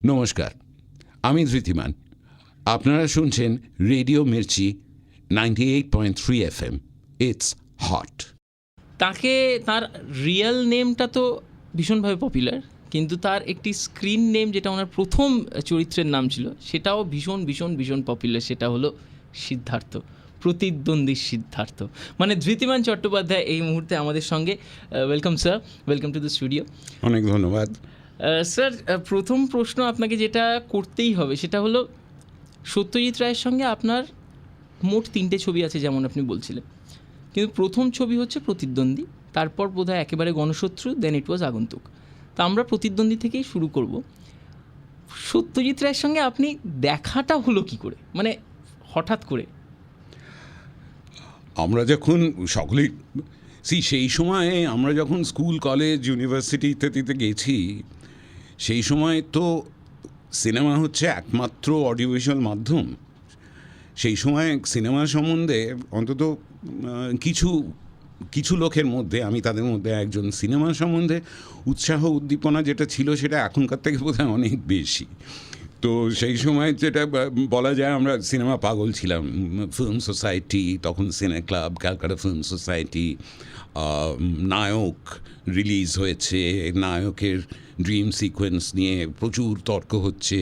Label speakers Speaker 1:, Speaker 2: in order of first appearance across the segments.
Speaker 1: নমস্কার, আমি ধৃতিমান। আপনারা শুনছেন radio Mirchi 98.3 FM। It's hot.
Speaker 2: তাকে তার রিয়েল নেমটা তো ভীষণভাবে পপুলার, কিন্তু তার একটি স্ক্রিন নেম যেটা ওনার প্রথম চরিত্রের নাম ছিল সেটাও ভীষণ ভীষণ ভীষণ পপুলার। সেটা হলো সিদ্ধার্থ, প্রতিদ্বন্দ্বী সিদ্ধার্থ, মানে ধৃতিমান চট্টোপাধ্যায় এই মুহূর্তে আমাদের সঙ্গে। Welcome sir, welcome to the studio.
Speaker 1: অনেক ধন্যবাদ
Speaker 2: স্যার, প্রথম প্রশ্ন আপনাকে যেটা করতেই হবে সেটা হলো, সত্যজিৎ রায়ের সঙ্গে আপনার মোট 3টে ছবি আছে যেমন আপনি বলছিলেন, কিন্তু প্রথম ছবি হচ্ছে প্রতিদ্বন্দ্বী, তারপর বোধহয় একেবারে গণশত্রু, দেন ইট ওয়াজ আগন্তুক। তা আমরা প্রতিদ্বন্দ্বী থেকেই শুরু করব। সত্যজিৎ রায়ের সঙ্গে আপনি দেখাটা হলো কি করে, মানে হঠাৎ করে?
Speaker 1: আমরা যখন সকলেই সেই সময়ে আমরা যখন স্কুল, কলেজ, ইউনিভার্সিটি ইত্যাদিতে গেছি, সেই সময় তো সিনেমা হচ্ছে একমাত্র অডিওভিজুয়াল মাধ্যম। সেই সময় সিনেমা সম্বন্ধে অন্তত কিছু কিছু লোকের মধ্যে, আমি তাদের মধ্যে একজন, সিনেমা সম্বন্ধে উৎসাহ উদ্দীপনা যেটা ছিল সেটা এখনকার থেকে বোধহয় অনেক বেশি। তো সেই সময় যেটা বলা যায়, আমরা সিনেমা পাগল ছিলাম। ফিল্ম সোসাইটি, তখন সিনে ক্লাব, ক্যালকাটা ফিল্ম সোসাইটি, নায়ক রিলিজ হয়েছে, নায়কের ড্রিম সিকোয়েন্স নিয়ে প্রচুর তর্ক হচ্ছে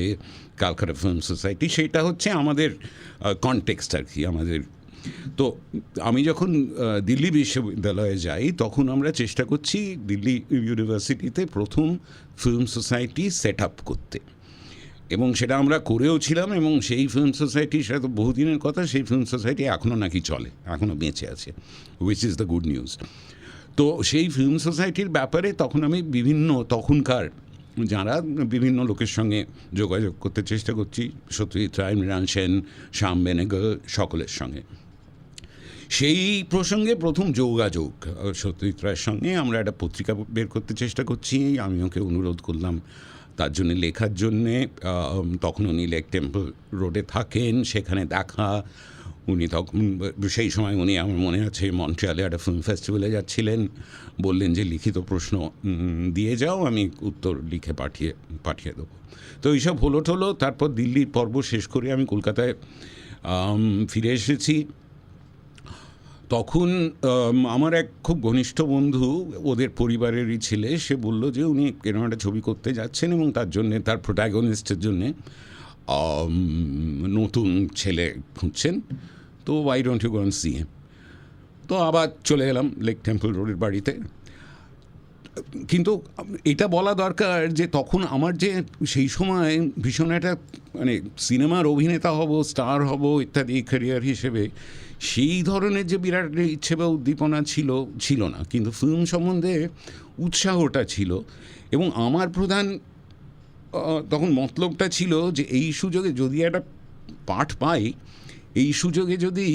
Speaker 1: ক্যালকাটা ফিল্ম সোসাইটি। সেটা হচ্ছে আমাদের কনটেক্সট আর কি, আমাদের। তো আমি যখন দিল্লি বিশ্ববিদ্যালয়ে যাই, তখন আমরা চেষ্টা করছি দিল্লি ইউনিভার্সিটিতে প্রথম ফিল্ম সোসাইটি সেট আপ করতে, এবং সেটা আমরা করেও ছিলাম। এবং সেই ফিল্ম সোসাইটি, সেটা তো বহুদিনের কথা, সেই ফিল্ম সোসাইটি এখনও নাকি চলে, এখনও বেঁচে আছে, which is the good news. তো সেই ফিল্ম সোসাইটির ব্যাপারে তখন আমি তখনকার যারা বিভিন্ন লোকের সঙ্গে যোগাযোগ করতে চেষ্টা করছি, সত্যজিৎ রায়, মৃণাল সেন, শ্যাম বেনেগল, সকলের সঙ্গে। সেই প্রসঙ্গে প্রথম যোগাযোগ সত্যজিৎ রায়ের সঙ্গে, আমরা একটা পত্রিকা বের করতে চেষ্টা করছি। আমি ওকে অনুরোধ করলাম তার জন্যে লেখার জন্যে। তখন উনি লেক টেম্পল রোডে থাকেন, সেখানে দেখা। উনি তখন, সেই সময় উনি, আমার মনে আছে, মন্ট্রিয়ালে একটা ফিল্ম ফেস্টিভ্যালে যাচ্ছিলেন। বললেন যে লিখিত প্রশ্ন দিয়ে যাও, আমি উত্তর লিখে পাঠিয়ে দেবো। তো এইসব হলো। তারপর দিল্লির পর্ব শেষ করে আমি কলকাতায় ফিরে এসেছি। তখন আমার এক খুব ঘনিষ্ঠ বন্ধু, ওদের পরিবারেরই ছেলে, সে বলল যে উনি এরকম একটা ছবি করতে যাচ্ছেন এবং তার জন্যে, তার প্রোটাগনিস্টের জন্যে নতুন ছেলে খুঁজছেন, তো why don't you go and see him. তো আবার চলে গেলাম লেক টেম্পল রোডের বাড়িতে। কিন্তু এটা বলা দরকার যে তখন আমার যে সেই সময় ভীষণ একটা, মানে সিনেমার অভিনেতা হব, স্টার হব ইত্যাদি ক্যারিয়ার হিসেবে, সেই ধরনের যে বিরাট ইচ্ছে বা উদ্দীপনা ছিল না, কিন্তু ফিল্ম সম্বন্ধে উৎসাহটা ছিল। এবং আমার প্রধান তখন মতলবটা ছিল যে এই সুযোগে যদি একটা পাঠ পাই, এই সুযোগে যদি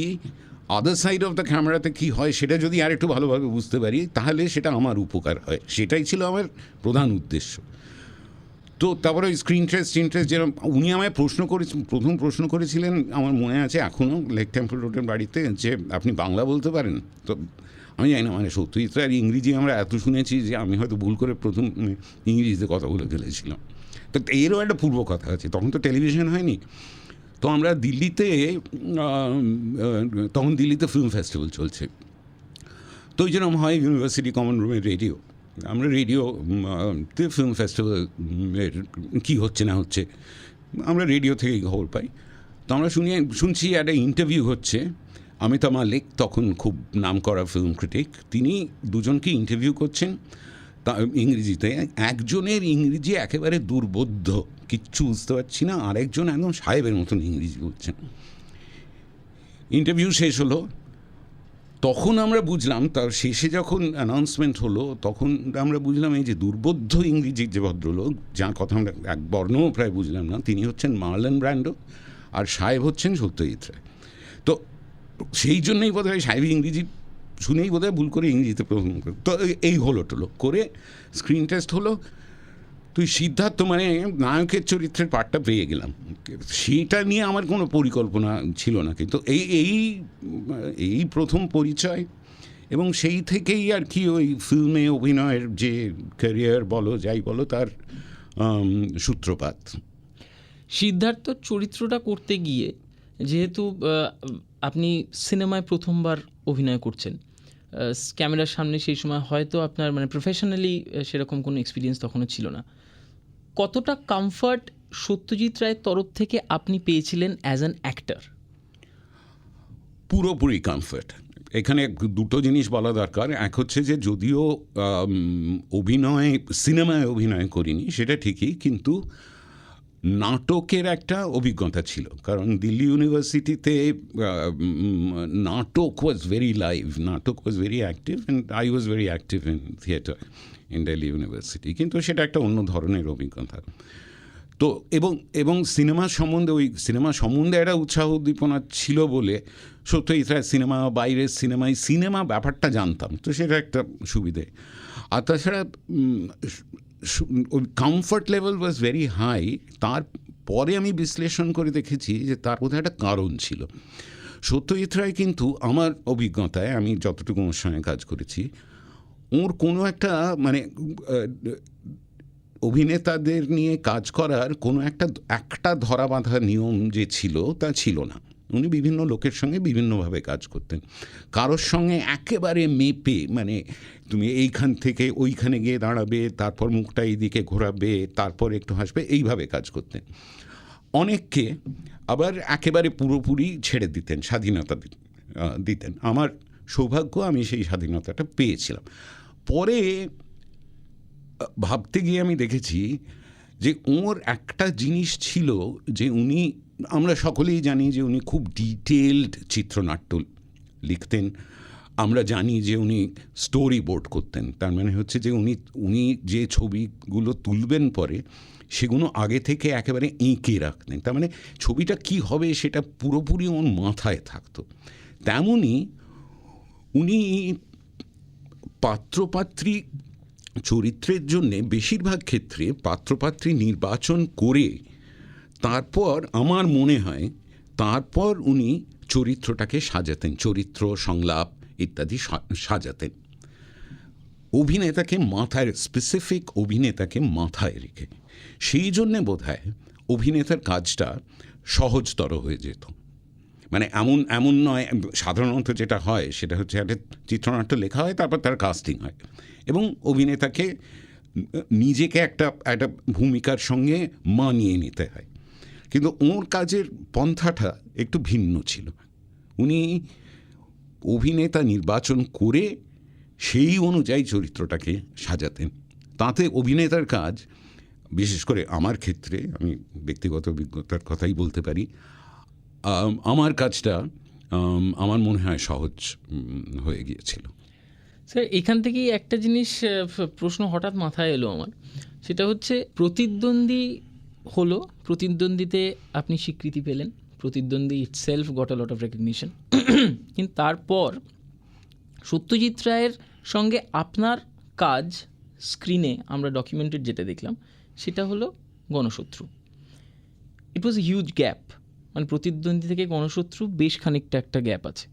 Speaker 1: আদার সাইড অফ দ্য ক্যামেরাতে কী হয় সেটা যদি আর একটু ভালোভাবে বুঝতে পারি, তাহলে সেটা আমার উপকার হয়। সেটাই ছিল আমার প্রধান উদ্দেশ্য। তো তারপরে ওই স্ক্রিন টেস্ট যেরকম উনি আমায় প্রথম প্রশ্ন করেছিলেন, আমার মনে আছে এখনও, লেক টেম্পল রোডের বাড়িতে, যে আপনি বাংলা বলতে পারেন? তো আমি জানি না, মানে সত্যিই তো, আর ইংরেজি আমরা এত শুনেছি যে আমি হয়তো ভুল করে প্রথম ইংরেজিতে কথা বলে ফেলেছিলাম। তো এরও একটা পূর্ব কথা আছে, তখন তো টেলিভিশন হয়নি। তো আমরা দিল্লিতে, তখন দিল্লিতে ফিল্ম ফেস্টিভ্যাল চলছে, তো ওই যেরকম হয় ইউনিভার্সিটি কমন রুমের রেডিও, আমরা রেডিওতে ফিল্ম ফেস্টিভ্যালের কী হচ্ছে না হচ্ছে আমরা রেডিও থেকেই খবর পাই। তো আমরা শুনছি একটা ইন্টারভিউ হচ্ছে। অমিতাভ মালিক, তখন খুব নামকরা ফিল্ম ক্রিটিক, তিনি দুজনকে ইন্টারভিউ করছেন তা ইংরেজিতে। একজনের ইংরেজি একেবারে দুর্বোধ্য, কিচ্ছু বুঝতে পারছি না, আরেকজন একদম সাহেবের মতন ইংরেজি বলছেন। ইন্টারভিউ শেষ হলো, তখন আমরা বুঝলাম, তার শেষে যখন অ্যানাউন্সমেন্ট হলো, তখন আমরা বুঝলাম এই যে দুর্বোধ্য ইংরেজির যে ভদ্রলোক, যার কথা আমরা এক বর্ণও প্রায় বুঝলাম না, তিনি হচ্ছেন মার্লন ব্র্যান্ডো, আর সাহেব হচ্ছেন সত্যজিৎ রায়। তো সেই জন্যই বোধহয় সাহেব ইংরেজি শুনেই বোধহয় ভুল করে ইংরেজিতে প্রথম করে। তো এই হলো করে স্ক্রিন টেস্ট হলো। তুই সিদ্ধার্থ, মানে নায়কের চরিত্রের পার্টটা পেয়ে গেলাম। সেটা নিয়ে আমার কোনো পরিকল্পনা ছিল না, কিন্তু এই প্রথম পরিচয়, এবং সেই থেকেই আর কি ওই ফিল্মে অভিনয়ের যে ক্যারিয়ার বলো, যাই বলো, তার সূত্রপাত।
Speaker 2: সিদ্ধার্থ চরিত্রটা করতে গিয়ে যেহেতু আপনি সিনেমায় প্রথমবার অভিনয় করছেন, ক্যামেরার সামনে সেই সময় হয়তো আপনার মানে প্রফেশনালি সেরকম কোনো এক্সপিরিয়েন্স তখনও ছিল না, কতটা কমফর্ট সত্যজিৎ রায়ের তরফ থেকে আপনি পেয়েছিলেন অ্যাজ অ্যান অ্যাক্টর?
Speaker 1: পুরোপুরি কমফর্ট। এখানে দুটো জিনিস বলা দরকার। এক হচ্ছে যে যদিও সিনেমায় অভিনয় করিনি সেটা ঠিকই, কিন্তু নাটকের একটা অভিজ্ঞতা ছিল। কারণ দিল্লি ইউনিভার্সিটিতে নাটক ওয়াজ ভেরি লাইভ, নাটক was very active, and I was very active in theatre in Delhi university. কিন্তু সেটা একটা অন্য ধরনের অভিজ্ঞতা। তো এবং সিনেমা সম্বন্ধে একটা উৎসাহ উদ্দীপনা ছিল বলে সত্যজিৎ রায়ের সিনেমা, বাইরের সিনেমা ব্যাপারটা জানতাম, তো সেটা একটা সুবিধে। আর তাছাড়া comfort level was very high. তারপরে আমি বিশ্লেষণ করে দেখেছি যে তার বোধহয় একটা কারণ ছিল। সত্যজিৎ রায় কিন্তু আমার অভিজ্ঞতায়, আমি যতটুকু ওর সঙ্গে কাজ করেছি, ওর কোনো একটা মানে অভিনেতাদের নিয়ে কাজ করার কোনো একটা ধরা বাঁধা নিয়ম যে ছিল তা ছিল না। উনি বিভিন্ন লোকের সঙ্গে বিভিন্নভাবে কাজ করতেন। কারোর সঙ্গে একেবারে মেপে, মানে তুমি এইখান থেকে ওইখানে গিয়ে দাঁড়াবে, তারপর মুখটা এইদিকে ঘোরাবে, তারপর একটু হাসবে, এইভাবে কাজ করতেন। অনেককে আবার একেবারে পুরোপুরি ছেড়ে দিতেন, স্বাধীনতা দিতেন। আমার সৌভাগ্য, আমি সেই স্বাধীনতাটা পেয়েছিলাম। পরে ভাবতে গিয়ে আমি দেখেছি যে ওর একটা জিনিস ছিল যে আমরা সকলেই জানি যে উনি খুব ডিটেলড চিত্রনাট্য লিখতেন। আমরা জানি যে উনি স্টোরি বোর্ড করতেন। তার মানে হচ্ছে যে উনি যে ছবিগুলো তুলবেন পরে, সেগুলো আগে থেকে একেবারে এঁকে রাখতেন। তার মানে ছবিটা কি হবে সেটা পুরোপুরি ওর মাথায় থাকতো। তেমনই উনি পাত্রপাত্রী চরিত্রের জন্যে বেশিরভাগ ক্ষেত্রে পাত্রপাত্রী নির্বাচন করে তারপর, আমার মনে হয়, তারপর উনি চরিত্রটাকে সাজাতেন, চরিত্র সংলাপ ইত্যাদি সাজাতেন স্পেসিফিক অভিনেতাকে মাথায় রেখে। সেই জন্যে বোধহয় অভিনেতার কাজটা সহজতর হয়ে যেত। মানে এমন নয়, সাধারণত যেটা হয় সেটা হচ্ছে একটা চিত্রনাট্য লেখা হয়, তারপর তার কাস্টিং হয় এবং অভিনেতাকে নিজেকে একটা ভূমিকার সঙ্গে মানিয়ে নিতে হয়। কিন্তু ওর কাজের পন্থাটা একটু ভিন্ন ছিল। উনি অভিনেতা নির্বাচন করে সেই অনুযায়ী চরিত্রটাকে সাজাতেন। তাতে অভিনেতার কাজ, বিশেষ করে আমার ক্ষেত্রে, আমি ব্যক্তিগত অভিজ্ঞতার কথাই বলতে পারি, আমার কাজটা আমার মনে হয় সহজ হয়ে গিয়েছিল।
Speaker 2: স্যার, এখান থেকেই একটা জিনিস প্রশ্ন হঠাৎ মাথায় এলো আমার, সেটা হচ্ছে প্রতিদ্বন্দ্বিতে আপনি স্বীকৃতি পেলেন, প্রতিদ্বন্দ্বী itself got a lot of recognition, কিন্তু তারপর সত্যজিৎ রায়ের সঙ্গে আপনার কাজ স্ক্রিনে আমরা ডকুমেন্টেড যেটা দেখলাম সেটা হলো গণশত্রু। ইট ওয়াজ এ হিউজ গ্যাপ, মানে প্রতিদ্বন্দ্বী থেকে গণশত্রু বেশ খানিকটা একটা গ্যাপ আছে।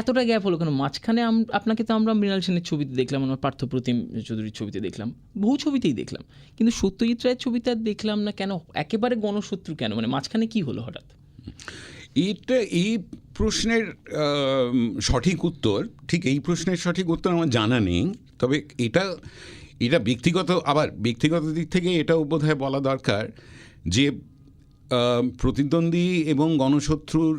Speaker 2: এতটা গ্যাপ হলো কেন? মাঝখানে আপনাকে তো আমরা মৃণাল সেনের ছবিতে দেখলাম, আমার পার্থপ্রতিম চৌধুরীর ছবিতে দেখলাম, বহু ছবিতেই দেখলাম, কিন্তু সত্যজিৎ রায়ের ছবিতে আর দেখলাম না কেন? একেবারে গণশত্রু কেন? মানে মাঝখানে কি হলো হঠাৎ?
Speaker 1: এই প্রশ্নের সঠিক উত্তর আমার জানা নেই। তবে এটা ব্যক্তিগত দিক থেকে এটাও বোধহয় বলা দরকার যে প্রতিদ্বন্দ্বী এবং গণশত্রুর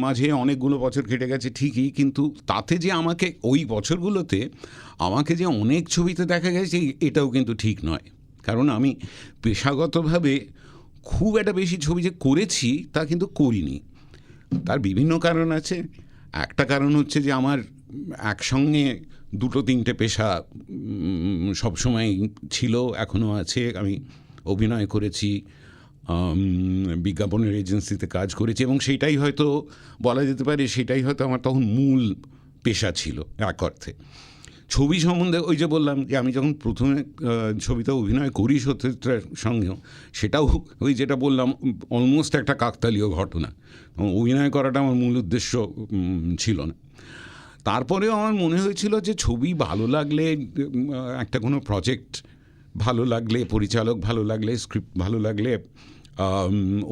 Speaker 1: মাঝে অনেকগুলো বছর কেটে গেছে ঠিকই, কিন্তু তাতে যে ওই বছরগুলোতে আমাকে যে অনেক ছবিতে দেখা গেছে এটাও কিন্তু ঠিক নয়। কারণ আমি পেশাগতভাবে খুব একটা বেশি ছবি যে করেছি তা কিন্তু করিনি। তার বিভিন্ন কারণ আছে। একটা কারণ হচ্ছে যে আমার একসঙ্গে দুটো তিনটে পেশা সবসময় ছিল, এখনও আছে। আমি অভিনয় করেছি, বিজ্ঞাপনের এজেন্সিতে কাজ করেছি, এবং সেটাই হয়তো বলা যেতে পারে সেটাই হয়তো আমার তখন মূল পেশা ছিল এক অর্থে। ছবি সম্বন্ধে ওই যে বললাম যে আমি যখন প্রথমে ছবিতে অভিনয় করি সত্যজিৎর সঙ্গেও, সেটাও ওই যেটা বললাম অলমোস্ট একটা কাকতালীয় ঘটনা। অভিনয় করাটা আমার মূল উদ্দেশ্য ছিল না। তারপরেও আমার মনে হয়েছিল যে ছবি ভালো লাগলে, একটা কোনো প্রজেক্ট ভালো লাগলে, পরিচালক ভালো লাগলে, স্ক্রিপ্ট ভালো লাগলে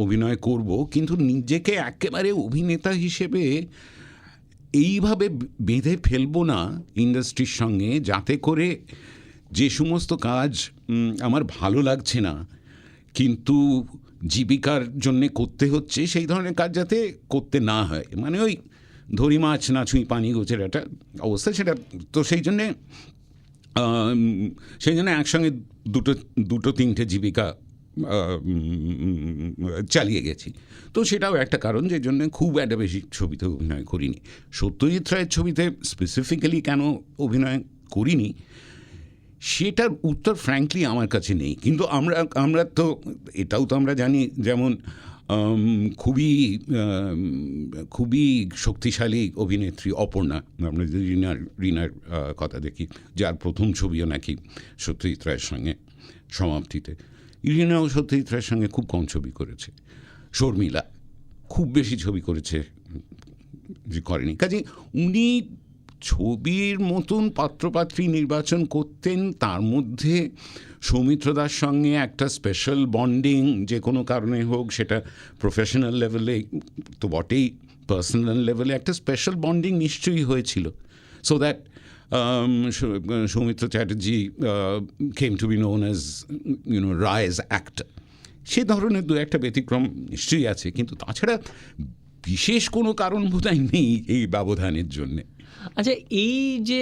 Speaker 1: অভিনয় করব, কিন্তু নিজেকে একেবারে অভিনেতা হিসেবে এইভাবে বেঁধে ফেলবো না ইন্ডাস্ট্রির সঙ্গে, যাতে করে যে সমস্ত কাজ আমার ভালো লাগছে না কিন্তু জীবিকার জন্যে করতে হচ্ছে, সেই ধরনের কাজ যাতে করতে না হয়। মানে ওই ধরি মাছ না ছুঁই পানি গোছের একটা অবস্থা, সেটা তো সেই জন্যে একসঙ্গে দুটো তিনটে জীবিকা চালিয়ে গেছি। তো সেটাও একটা কারণ যে জন্য খুব একটা বেশি ছবিতে অভিনয় করিনি। সত্যজিৎ রায়ের ছবিতে স্পেসিফিক্যালি কেন অভিনয় করিনি সেটার উত্তর ফ্র্যাঙ্কলি আমার কাছে নেই। কিন্তু আমরা তো এটাও তো আমরা জানি, যেমন খুবই শক্তিশালী অভিনেত্রী অপর্ণা, আমরা যদি রিনার কথা দেখি, যার প্রথম ছবিও নাকি সত্যজিৎ রায়ের সঙ্গে সমাপ্তিতে। রিনাও সত্যজিৎ রায়ের সঙ্গে খুব কম ছবি করেছে। শর্মিলা খুব বেশি ছবি করেছে যে করেনি। কাজে উনি ছবির মতন পাত্রপাত্রী নির্বাচন করতেন, তার মধ্যে সৌমিত্র দার সঙ্গে একটা স্পেশাল বন্ডিং যে কোনো কারণে হোক, সেটা প্রফেশনাল লেভেলে তো বটেই, পার্সোনাল লেভেলে একটা স্পেশাল বন্ডিং নিশ্চয়ই হয়েছিল। So that Soumitra Chatterjee came to be known as Rai as actor. সে ধরনের দু একটা ব্যতিক্রম নিশ্চয়ই আছে, কিন্তু তাছাড়া বিশেষ কোনো কারণ বোধহয় নেই এই ব্যবধানের জন্যে।
Speaker 2: আচ্ছা, এই যে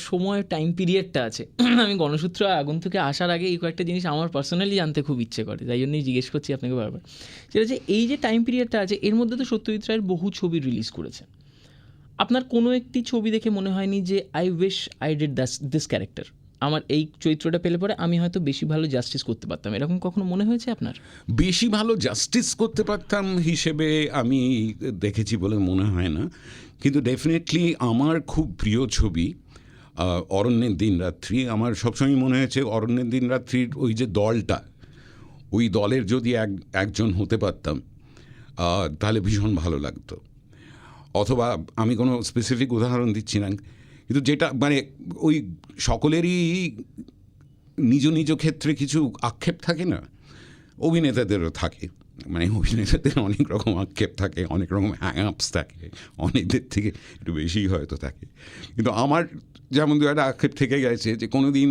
Speaker 2: সময় টাইম পিরিয়ডটা আছে, আমি গণসূত্র আগুন থেকে আসার আগে এই কয়েকটা জিনিস আমার পার্সোনালি জানতে খুব ইচ্ছে করে, তাই জন্যই জিজ্ঞেস করছি আপনাকে বারবার। সেটা হচ্ছে এই যে টাইম পিরিয়ডটা আছে, এর মধ্যে তো সত্যজিৎ রায়ের বহু ছবি রিলিজ করেছে। আপনার কোনো একটি ছবি দেখে মনে হয়নি যে I wish I did this character, আমার এই চরিত্রটা পেলে পরে আমি হয়তো বেশি ভালো জাস্টিস করতে পারতাম, এরকম কখনো মনে হয়েছে আপনার?
Speaker 1: বেশি ভালো জাস্টিস করতে পারতাম হিসেবে আমি দেখেছি বলে মনে হয় না, কিন্তু ডেফিনেটলি আমার খুব প্রিয় ছবি অরণ্যের দিনরাত্রি। আমার সবসময় মনে হয়েছে অরণ্যের দিনরাত্রির ওই যে দলটা, ওই দলের যদি একজন হতে পারতাম তাহলে ভীষণ ভালো লাগতো। অথবা আমি কোনো স্পেসিফিক উদাহরণ দিচ্ছি না, কিন্তু যেটা মানে ওই সকলেরই নিজ নিজ ক্ষেত্রে কিছু আক্ষেপ থাকে না, অভিনেতাদেরও থাকে। মানে অভিনেতাদের অনেক রকম আক্ষেপ থাকে, অনেক রকম হ্যাংআপস থাকে, অনেকদের থেকে একটু বেশিই হয়তো থাকে। কিন্তু আমার যেমন দু একটা আক্ষেপ থেকে গেছে যে কোনো দিন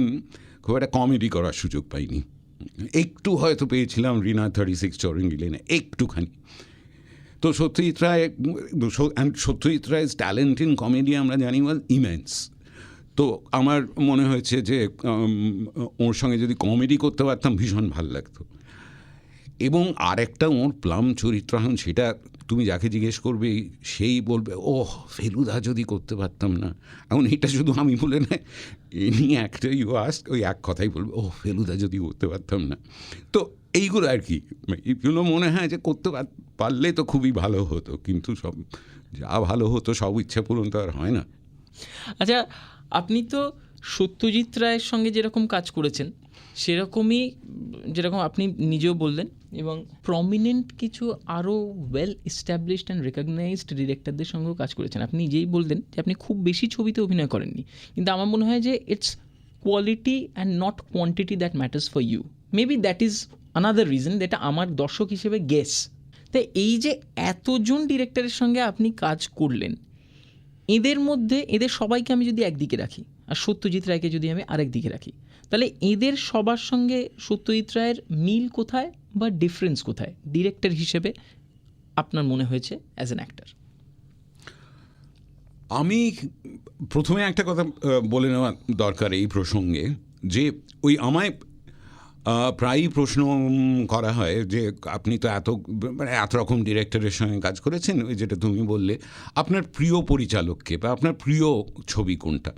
Speaker 1: খুব একটা কমেডি করার সুযোগ পাইনি। একটু হয়তো পেয়েছিলাম রিনা 36 চৌরঙ্গি লেনে, একটুখানি। তো সত্যজিৎ রায়ের ট্যালেন্ট ইন কমেডি আমরা জানি ওয়াজ ইমেন্স। তো আমার মনে হয়েছে যে ওর সঙ্গে যদি কমেডি করতে পারতাম ভীষণ ভালো লাগতো। এবং আরেকটা ওর প্লাম চরিত্র, এখন সেটা তুমি যাকে জিজ্ঞেস করবে সেই বলবে ওহ ফেলুদা যদি করতে পারতাম না। এখন এটা শুধু আমি বলে না, এনি অ্যাক্টর ইউ আস্ক ওই এক কথাই বলবে ওহ ফেলুদা যদি করতে পারতাম না। তো এইগুলো আর কি, এগুলো মনে হয় যে করতে পারলে তো খুবই ভালো হতো, কিন্তু সব যা ভালো হতো সব ইচ্ছা পূরণ তো আর হয় না।
Speaker 2: আচ্ছা, আপনি তো সত্যজিৎ রায়ের সঙ্গে যেরকম কাজ করেছেন সেরকমই, যেরকম আপনি নিজেও বললেন, এবং প্রমিনেন্ট কিছু আরও ওয়েল এস্টাবলিশড অ্যান্ড রেকগনাইজড ডিরেক্টরদের সঙ্গেও কাজ করেছেন। আপনি নিজেই বললেন যে আপনি খুব বেশি ছবিতে অভিনয় করেননি, কিন্তু আমার মনে হয় যে it's quality and not quantity that matters for you. Maybe that is another reason, যেটা আমার দর্শক হিসেবে গেস। তাই এই যে এতজন ডিরেক্টরের সঙ্গে আপনি কাজ করলেন, এদের সবাইকে আমি যদি একদিকে রাখি আর সত্যজিৎ রায়কে যদি আমি আরেক দিকে রাখি, তাহলে এদের সবার সঙ্গে সত্যজিৎ রায়ের মিল কোথায় বা ডিফারেন্স কোথায় ডিরেক্টর হিসেবে আপনার মনে হয়েছে অ্যাজ অ্যান অ্যাক্টর?
Speaker 1: আমি প্রথমে একটা কথা বলে নেওয়া দরকার এই প্রসঙ্গে, যে ওই আমায় প্রায়ই প্রশ্ন করা হয় যে আপনি তো এত রকম ডিরেক্টরের সঙ্গে কাজ করেছেন, ওই যেটা তুমি বললে আপনার প্রিয় পরিচালককে বা আপনার প্রিয় ছবি কোনটা।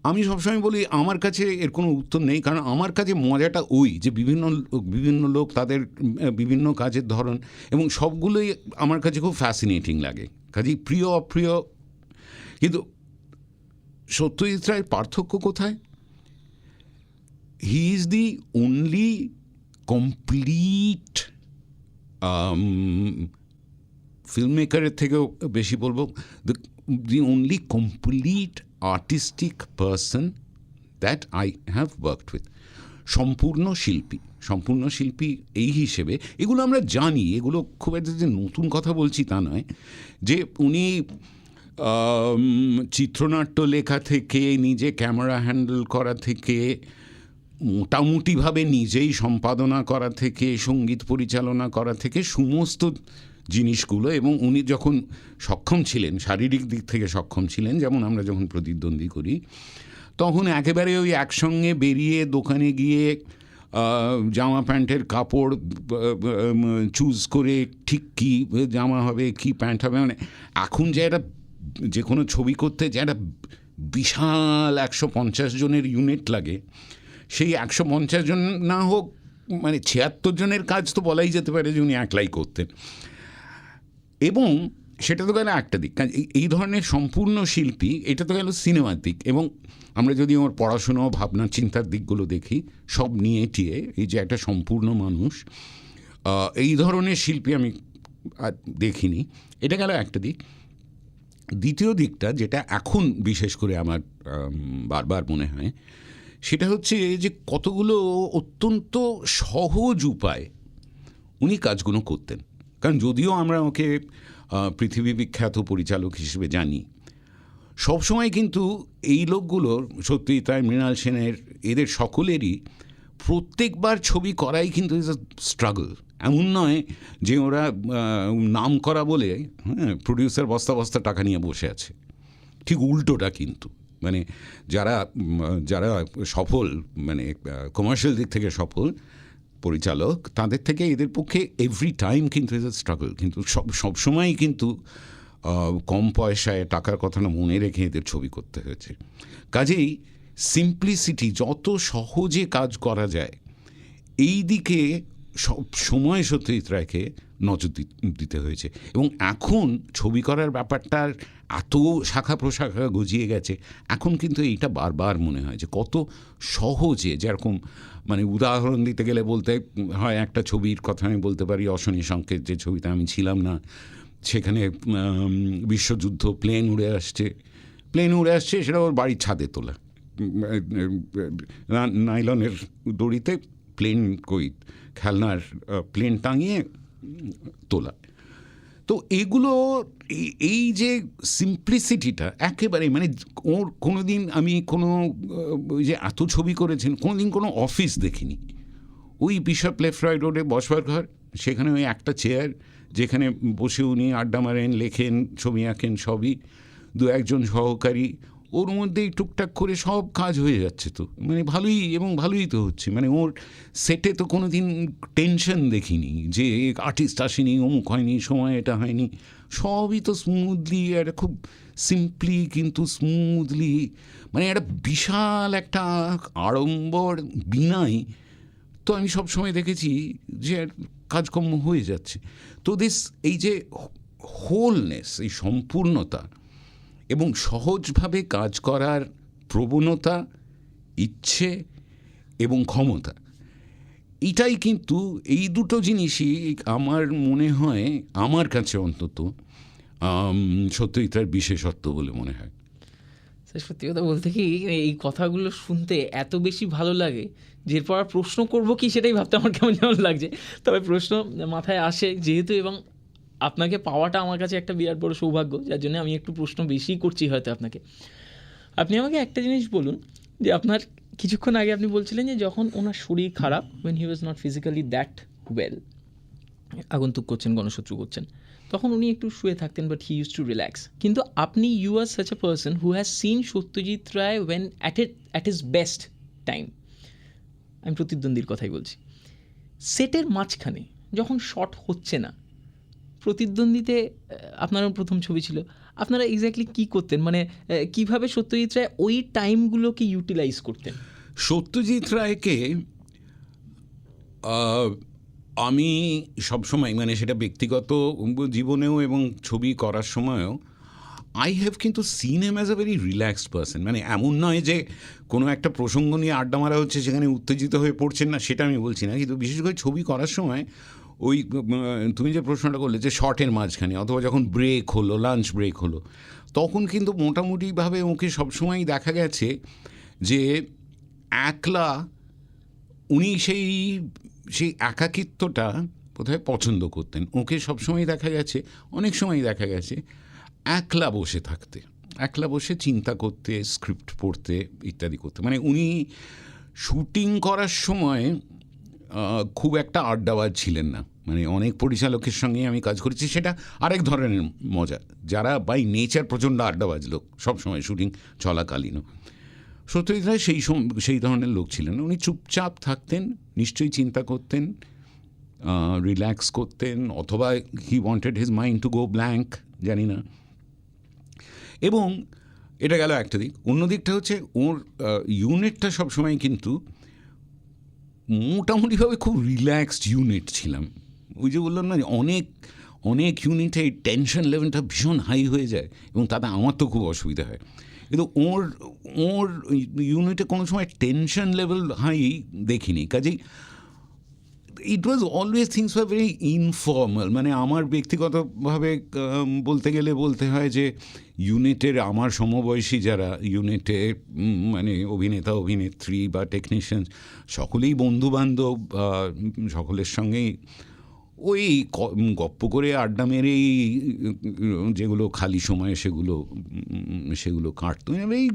Speaker 1: আমি সবসময় বলি আমার কাছে এর কোনো উত্তর নেই, কারণ আমার কাছে মজাটা ওই যে বিভিন্ন লোক তাদের বিভিন্ন কাজের ধরন, এবং সবগুলোই আমার কাছে খুব ফ্যাসিনেটিং লাগে। কাজেই প্রিয় অপ্রিয়, কিন্তু সত্যজিৎ রায়ের পার্থক্য কোথায়? He is the only complete filmmaker-এর থেকেও বেশি বলবো the only complete artistic person that I have worked with. সম্পূর্ণ শিল্পী এই হিসেবে এগুলো আমরা জানি, এগুলো খুব একটা যে নতুন কথা বলছি তা নয়, যে উনি চিত্রনাট্য লেখা থেকে নিজে ক্যামেরা হ্যান্ডেল করা থেকে মোটামুটিভাবে নিজেই সম্পাদনা করা থেকে সঙ্গীত পরিচালনা করা থেকে সমস্ত জিনিসগুলো, এবং উনি যখন সক্ষম ছিলেন, শারীরিক দিক থেকে সক্ষম ছিলেন, যেমন আমরা যখন প্রতিদ্বন্দ্বী করি তখন একেবারে ওই একসঙ্গে বেরিয়ে দোকানে গিয়ে জামা প্যান্টের কাপড় চুজ করে ঠিক কী জামা হবে কী প্যান্ট হবে, মানে এখন যে কোনো ছবি করতে যে একটা বিশাল 150 জনের ইউনিট লাগে, সেই 150 জন না হোক মানে 76 জনের কাজ তো বলাই যেতে পারে যে উনি একলাই করতেন। এবং সেটা তো গেল একটা দিক, কারণ এই ধরনের সম্পূর্ণ শিল্পী, এটা তো গেল সিনেমার দিক। এবং আমরা যদি ওর পড়াশুনো ভাবনা চিন্তার দিকগুলো দেখি, সব নিয়ে টিয়ে এই যে একটা সম্পূর্ণ মানুষ, এই ধরনের শিল্পী আমি আর দেখিনি। এটা গেল একটা দিক। দ্বিতীয় দিকটা যেটা এখন বিশেষ করে আমার বারবার মনে হয়, সেটা হচ্ছে যে কতগুলো অত্যন্ত সহজ উপায় উনি কাজগুলো করতেন। কারণ যদিও আমরা ওকে পৃথিবী বিখ্যাত পরিচালক হিসেবে জানি, সবসময় কিন্তু এই লোকগুলোর, সত্যজিৎ রায়, মৃণাল সেনের, এদের সকলেরই প্রত্যেকবার ছবি করাই কিন্তু ইজ আ স্ট্রাগল। এমন নয় যে ওরা নাম করা বলে প্রডিউসার বস্তা বস্তা টাকা নিয়ে বসে আছে, ঠিক উল্টোটা কিন্তু। মানে যারা সফল, মানে কমার্শিয়াল দিক থেকে সফল পরিচালক, তাদের থেকে এদের পক্ষে এভরি টাইম কিন্তু ইজ আ স্ট্রাগল। কিন্তু সবসময়ই কিন্তু কম পয়সায় টাকার কথাটা মনে রেখে এদের ছবি করতে হয়েছে। কাজেই সিম্পলিসিটি, যত সহজে কাজ করা যায়, এই দিকে সব সময় সত্যজিৎ রায়কে নজর দিতে হয়েছে। এবং এখন ছবি করার ব্যাপারটার এত শাখা প্রশাখা গজিয়ে গেছে, এখন কিন্তু এইটা বারবার মনে হয় যে কত সহজে, যেরকম মানে উদাহরণ দিতে গেলে বলতে হয়, একটা ছবির কথা আমি বলতে পারি, অশনি সংকেত, যে ছবিতে আমি ছিলাম না, সেখানে বিশ্বযুদ্ধ, প্লেন উড়ে আসছে, সেটা ওর বাড়ির ছাদে তোলা, নাইলনের দড়িতে খেলনার প্লেন টাঙিয়ে তোলা। তো এগুলো, এই যে সিম্পলিসিটিটা একেবারে, মানে ওর কোনোদিন আমি কোনো ওই যে এত ছবি করেছেন, কোনোদিন কোনো অফিস দেখিনি। ওই বিশপ লেফ্রয় রোডে বসবার ঘর, সেখানে ওই একটা চেয়ার, যেখানে বসে উনি আড্ডা মারেন, লেখেন, ছবি আঁকেন, সবই, দু একজন সহকারী, ওর মধ্যেই টুকটাক করে সব কাজ হয়ে যাচ্ছে। তো মানে ভালোই তো হচ্ছে। মানে ওর সেটে তো কোনো দিন টেনশন দেখিনি যে আর্টিস্ট আসেনি, অমুক হয়নি, সময় এটা হয়নি, সবই তো স্মুথলি, একটা খুব সিম্পলি কিন্তু স্মুথলি, মানে একটা বিশাল একটা আড়ম্বর বিনাই তো আমি সব সময় দেখেছি যে কাজকর্ম হয়ে যাচ্ছে। তো এই যে হোলনেস, এই সম্পূর্ণতা এবং সহজভাবে কাজ করার প্রবণতা, ইচ্ছে এবং ক্ষমতা, এটাই কিন্তু, এই দুটো জিনিসই আমার মনে হয়, আমার কাছে অন্তত সত্যজিৎ রায়ের বিশেষত্ব বলে মনে হয়।
Speaker 2: সত্যি কথা বলতে কি, এই কথাগুলো শুনতে এত বেশি ভালো লাগে যে এরপর আর প্রশ্ন করবো কি সেটাই ভাবতে আমার কেমন লাগছে। তবে প্রশ্ন মাথায় আসে যেহেতু, এবং আপনাকে পাওয়াটা আমার কাছে একটা বিরাট বড় সৌভাগ্য, যার জন্য আমি একটু প্রশ্ন বেশি করছি হয়তো আপনাকে। আপনি আমাকে একটা জিনিস বলুন, যে আপনার কিছুক্ষণ আগে আপনি বলছিলেন যে যখন ওনার শরীর খারাপ, when he was not physically that well, আগন্তুক করছেন, গণশত্রু করছেন, তখন উনি একটু শুয়ে থাকতেন, but he use to relax. কিন্তু আপনি, you are such a person who has seen Satyajit Ray when at his best time. আমি প্রতিদ্বন্দ্বীর কথাই বলছি। সেটের মাঝখানে যখন শট হচ্ছে না, প্রতিদ্বন্দ্বীতে আপনারও প্রথম ছবি ছিল, আপনারা এক্স্যাক্টলি কী করতেন? মানে কীভাবে সত্যজিৎ রায় ওই টাইমগুলোকে ইউটিলাইজ করতেন?
Speaker 1: সত্যজিৎ রায়কে আমি সবসময়, মানে সেটা ব্যক্তিগত জীবনেও এবং ছবি করার সময়ও, আই হ্যাভ কিন্তু seen him as a very relaxed person. মানে এমন নয় যে কোনো একটা প্রসঙ্গ নিয়ে আড্ডা মারা হচ্ছে, সেখানে উত্তেজিত হয়ে পড়ছেন না, সেটা আমি বলছি না। কিন্তু বিশেষ করে ছবি করার সময় ওই তুমি যে প্রশ্নটা করলে যে শর্টের মাঝখানে, অথবা যখন ব্রেক হলো, লাঞ্চ ব্রেক হলো, তখন কিন্তু মোটামুটিভাবে ওকে সবসময়ই দেখা গেছে যে একলা উনি সেই একাকিত্বটা বোধহয় পছন্দ করতেন। ওকে সবসময় দেখা গেছে, অনেক সময় দেখা গেছে একলা বসে থাকতে, একলা বসে চিন্তা করতে, স্ক্রিপ্ট পড়তে ইত্যাদি করতে। মানে উনি শুটিং করার সময় খুব একটা আড্ডাবাজ ছিলেন না। মানে অনেক পরিচালকের সঙ্গে আমি কাজ করেছি, সেটা আরেক ধরনের মজা, যারা বাই নেচার প্রচণ্ড আড্ডাবাজ লোক সবসময় শুটিং চলাকালীনও। সত্যজিৎ রায় সেই ধরনের লোক ছিলেন। উনি চুপচাপ থাকতেন, নিশ্চয়ই চিন্তা করতেন, রিল্যাক্স করতেন, অথবা he wanted his mind to go blank, জানি না। এবং এটা গেল একটা দিক। অন্য দিকটা হচ্ছে ওর ইউনিটটা সবসময় কিন্তু মোটামুটিভাবে খুব রিল্যাক্সড ইউনিট ছিলাম। ওই যে বললাম না, অনেক ইউনিটে এই টেনশন লেভেলটা ভীষণ হাই হয়ে যায়, এবং তাতে আমার তো খুব অসুবিধা হয়। কিন্তু ওর ইউনিটে কোনো সময় টেনশন লেভেল হাই দেখিনি। কাজেই it was always things were very informal. মানে আমার ব্যক্তিগতভাবে বলতে গেলে বলতে হয় যে ইউনিটের আমার সমবয়সী যারা ইউনিটে মানে অভিনেতা অভিনেত্রী বা টেকনিশিয়ান, সকলেই বন্ধুবান্ধব, সকলের সঙ্গেই ওই গপ্প করে আড্ডা মেরেই যেগুলো খালি সময়ে সেগুলো কাটতো। এই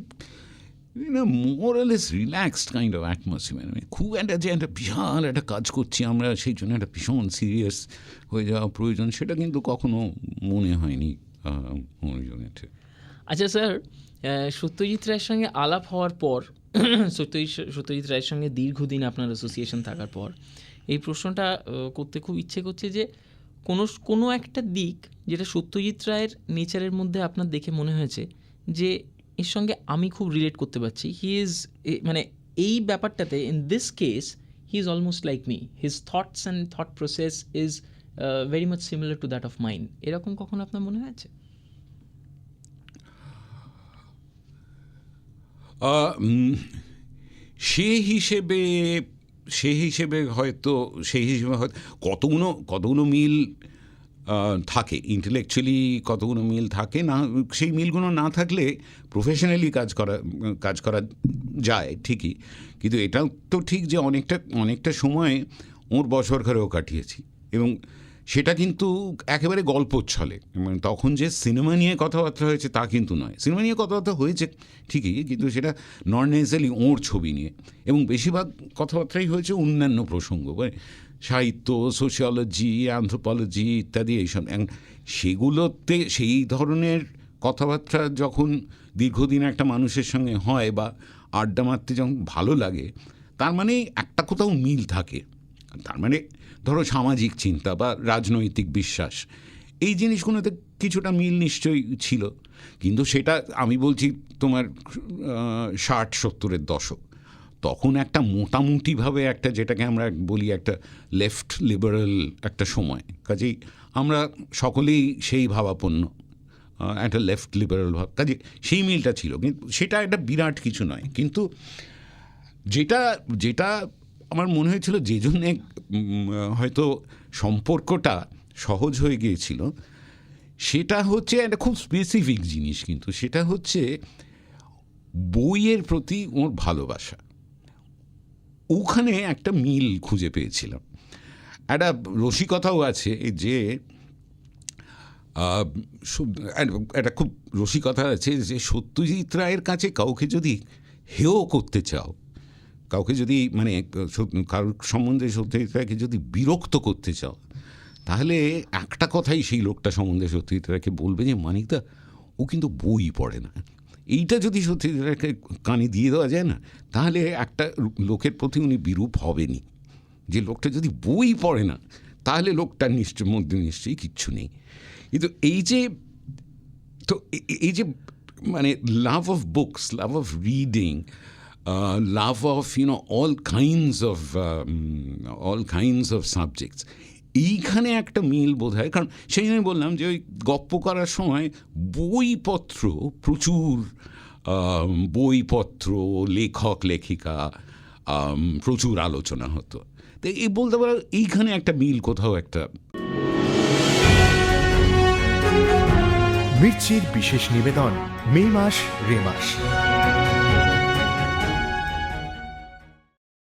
Speaker 1: more or less relaxed kind of atmosphere. মানে খুব একটা বিশাল একটা কাজ করছি আমরা, সেই জন্য একটা ভীষণ সিরিয়াস হয়ে যাওয়া প্রয়োজন, সেটা কিন্তু কখনো মনে হয়নি ওর ইউনিটে।
Speaker 2: আচ্ছা স্যার, সত্যজিৎ রায়ের সঙ্গে আলাপ হওয়ার পর, সত্যজিৎ রায়ের সঙ্গে দীর্ঘদিন আপনার অ্যাসোসিয়েশন থাকার পর এই প্রশ্নটা করতে খুব ইচ্ছে করছে যে কোনো একটা দিক যেটা সত্যজিৎ রায়ের নেচারের মধ্যে আপনার দেখে মনে হয়েছে যে এর সঙ্গে আমি খুব রিলেট করতে পারছি, মানে এই ব্যাপারটাতে in this case he is almost like me, his thoughts and thought process is very much similar to that of mind, এরকম কখনো আপনার মনে হয়েছে?
Speaker 1: সেই হিসেবে হয়তো কতগুলো মিল থাকে, ইন্টেলেকচুয়ালি কতগুলো মিল থাকে না। সেই মিলগুলো না থাকলে প্রফেশনালি কাজ করা যায় ঠিকই, কিন্তু এটাও তো ঠিক যে অনেকটা সময় ওর বছর ঘরেও কাটিয়েছি, এবং সেটা কিন্তু একেবারে গল্পচ্ছলে। মানে তখন যে সিনেমা নিয়ে কথাবার্তা হয়েছে তা কিন্তু নয়। সিনেমা নিয়ে কথাবার্তা হয়েছে ঠিকই, কিন্তু সেটা নট নেসেসারিলি ওর ছবি নিয়ে, এবং বেশিরভাগ কথাবার্তাই হয়েছে অন্যান্য প্রসঙ্গ, সাহিত্য, সোশিওলজি, অ্যানথ্রোপোলজি ইত্যাদি এইসব। সেগুলোতে সেই ধরনের কথাবার্তা যখন দীর্ঘদিন একটা মানুষের সঙ্গে হয় বা আড্ডা মারতে যখন ভালো লাগে, তার মানে একটা কোথাও মিল থাকে। তার মানে ধরো সামাজিক চিন্তা বা রাজনৈতিক বিশ্বাস, এই জিনিসগুলোতে কিছুটা মিল নিশ্চয়ই ছিল। কিন্তু সেটা আমি বলছি তোমার 60-70-এর দশক, তখন একটা মোটামুটিভাবে একটা, যেটাকে আমরা বলি একটা লেফট লিবারেল একটা সময়। কাজেই আমরা সকলেই সেই ভাবাপন্ন, একটা লেফট লিবারেল ভাব, কাজে সেই মিলটা ছিল। কিন্তু সেটা একটা বিরাট কিছু নয়। কিন্তু যেটা আমার মনে হয়েছিল যে জন্যে হয়তো সম্পর্কটা সহজ হয়ে গিয়েছিল, সেটা হচ্ছে একটা খুব স্পেসিফিক জিনিস। কিন্তু সেটা হচ্ছে বইয়ের প্রতি ওর ভালোবাসা। ওখানে একটা মিল খুঁজে পেয়েছিলাম। একটা রসিকতাও আছে যে একটা খুব রসিকতা আছে যে সত্যজিৎ রায়ের কাছে কাউকে যদি হেয় করতে চাও, কাউকে যদি মানে কারোর সম্বন্ধে সত্যজিৎ রায়কে যদি বিরক্ত করতে চাও, তাহলে একটা কথাই সেই লোকটা সম্বন্ধে সত্যজিৎ রায়কে বলবে যে মানিকদা, ও কিন্তু বই পড়ে না। এইটা যদি সত্যজিৎ রায়কে কানে দিয়ে দেওয়া যায় না, তাহলে একটা লোকের প্রতি উনি বিরূপ হবেনি। যে লোকটা যদি বই পড়ে না, তাহলে লোকটার মধ্যে নিশ্চয়ই কিচ্ছু নেই। কিন্তু এই যে মানে love of books, love of reading, love of all kinds of subjects, এইখানে একটা মিল বোধ হয়। কারণ সেই জন্য বললাম যে ওই গপ্প করার সময় বইপত্র, লেখক লেখিকা, প্রচুর আলোচনা হতো। তো এই বলতে পারো এইখানে একটা মিল কোথাও একটা।
Speaker 3: মির্চির বিশেষ নিবেদন মে মাস রে মাস।